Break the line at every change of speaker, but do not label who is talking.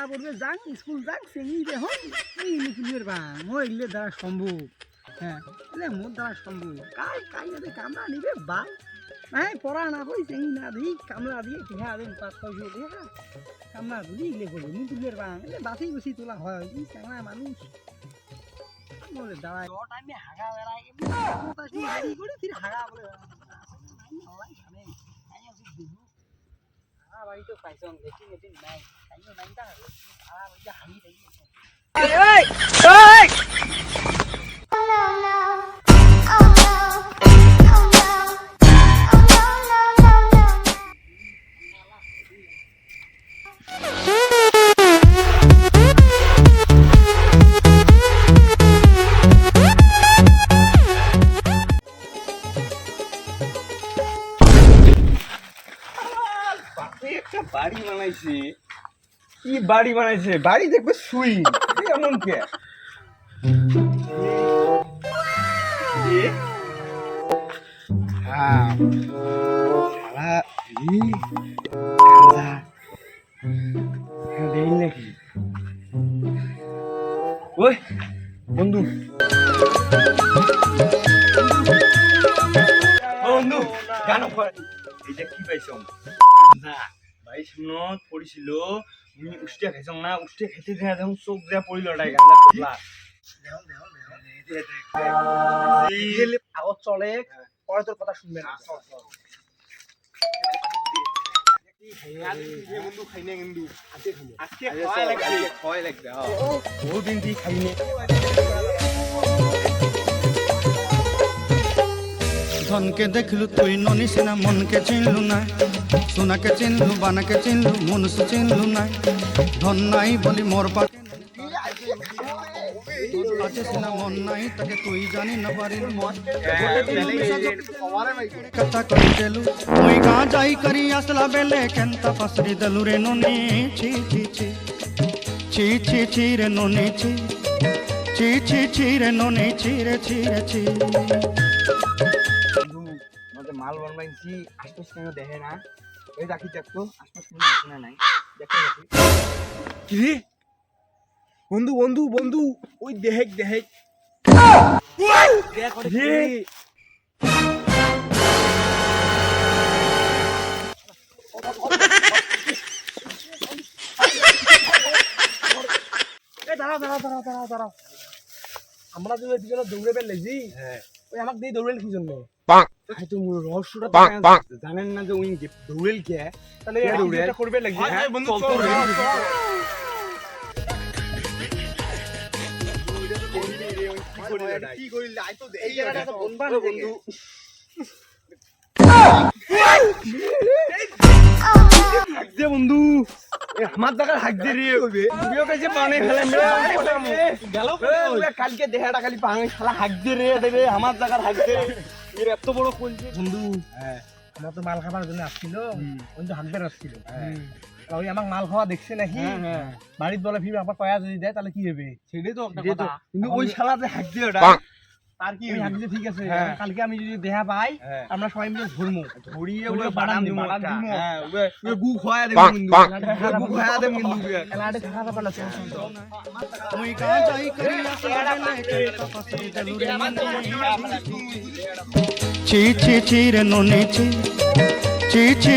পড়বে যাং স্কুল যাং সেঙ্গি দেখুন নিকুলির বাং হইলে দ্বারা সম্ভব হ্যাঁ এলে মোর দ্বারা সম্ভব কাই যদি কামড়া নিবে বাং নাই পড়া না কই সেঙ্গি না দিই কামড়া দিয়ে টিহা দেন 5-6 দেখা কামড়া ধুলি ইলে করবে নিকুলির বাং এলে বাসি বসি তোলা হয় ই চাংলা মানুষ বলে দাঁড়া টাইমে হাগা বেড়াই গাড়ি করে ফির হাগা বলে বাড়ি তো পাইছো দেখি এদিন নাই তাইও নাইটা হাগা বলে হাগি দেই
বাড়ি বানাইছে কি বাড়ি বানাইছে বাড়ি দেখবে সুই এমন কে নাকি ওই বন্ধু বন্ধু গান এটা কি পাইছ ভাই শুনত পড়িছিল মুই উষ্টিয়া খাইছং না উষ্টিয়া খেতে দেখা যখন চোখ যা পড়িল ওটাই গাঁজা খোলা
আগত চলে পরে তোর কথা শুনবে না
বন্ধু খাই না কিন্তু আজকে খাওয়াই লাগবে বহুত দিন দিয়ে খাই না
ধনকে দেখলু তুই ননি সিনা মনকে চিনলু না সোনাকে চিনলু বানাকে চিনলু মনুষ চিনলু না ধন নাই বলি মোর পাকে আছে সিনা মন নাই তাকে তুই জানি না পারিল কথা করি দেলু মুই গা যাই করি আসলা বেলে কেনতা পাসরি দেলু রে ননি ছি ছি ছি ছি ছি ছি রে ননি ছি ছি ছি ছি রে ননি ছি রে ছি রে ছি
মাল বানাইছি আশপাশ কেন দেখে না এই দেখি দেখতো আশপাশ কোনো আছে না নাই দেখো কি রে বন্ধু বন্ধু বন্ধু ওই দেহেক দেহেক রে
দাঁড়াও দাঁড়াও দাঁড়াও দাঁড়াও দাঁড়াও আমরা যে দুজনে দৌড়ে বেলেছি ওই আমাকে দিয়ে দৌড়েল কি জন্য
হয়তো রহস্যটা জানেন না যে উই দৌড়েল কে
তাহলে
দৌড়েলটা করবে লাগবে হ্যাঁ বন্ধু চল কি করিল আই তো এই জায়গাটা তো বনবা না বন্ধু হাগদে বন্ধু আমার জায়গা হাগদে রে বিও কাছে পানি ফেলে গেল কালকে দেহাটা খালি পানি শালা হাগদে রে দেবে আমার জায়গা হাগদে এর এত বড় কইছে
বন্ধু হ্যাঁ আমরা তো মাল খাবার জন্য আসছিল কিন্তু হাগদের আসছিল ওই আমাকে মাল খাওয়া দেখছে নাকি বাড়ির বলে ফির আবার কয়া যদি দেয় তাহলে কি হবে
সেটাই তো কথা কিন্তু ওই শালাতে হাগদে ওটা
আর কি হাগদে ঠিক আছে কালকে আমি যদি দেহা পাই আমরা সবাই মিলে ঘুরমু
ঘুরিয়ে ওই বাদাম দিমু হ্যাঁ ওই গু খাওয়া দেব কিন্তু গু খাওয়া দেব কিন্তু
এলাডে খাওয়া পালা
মুই গা যাই করি আসলা বেলে কেনতা পাসরি দেলু রে ননি ছি ছি ছি রে ননি ছি ছি ছি